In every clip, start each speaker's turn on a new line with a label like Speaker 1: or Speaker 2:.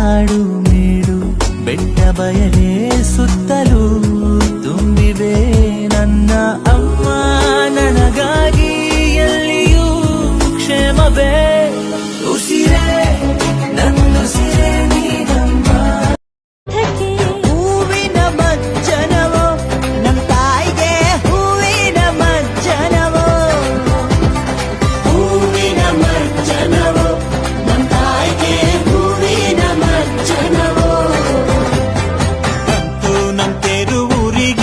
Speaker 1: ಕಾಡು ಮೇಡು ಬೆಟ್ಟ ಬಯಲೇ ಸುತ್ತಲೂ ತುಂಬಿವೆ ನನ್ನ ಅಮ್ಮ ನನಗಾಗಿ ಎಲ್ಲಿಯೂ ಕ್ಷೇಮವೇ ಉಸಿರೇ ನನ್ನುಸಿರೇ ನೀನಮ್ಮ ಹೂವಿನ ಮಜ್ಜನವೋ ನಮ್ ತಾಯಿಗೆ ಹೂವಿನ ಮಜ್ಜನವೋ ಹೂವಿನ ಮಜ್ಜನವೋ ನಮ್ ತಾಯಿಗೆ ಹೂವಿನ ಮಜ್ಜನವೋ ಅಂತೂ ನಮ್ ತೇರು ಊರಿಗೆ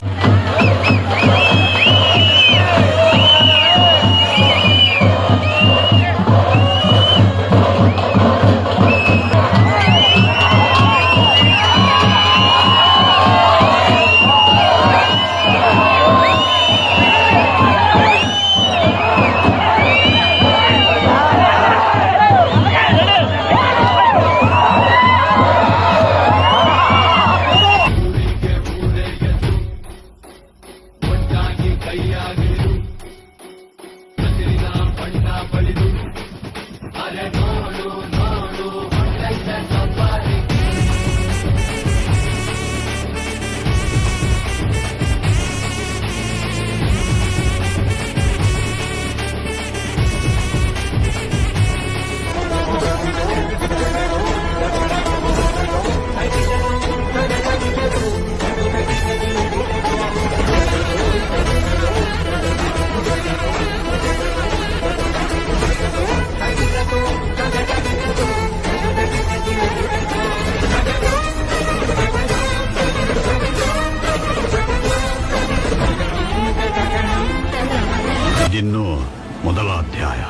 Speaker 2: ಇದಿನ್ನು ಮೊದಲ ಅಧ್ಯಾಯ.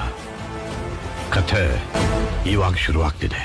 Speaker 2: ಕಥೆ ಇವಾಗ ಶುರುವಾಗ್ತಿದೆ.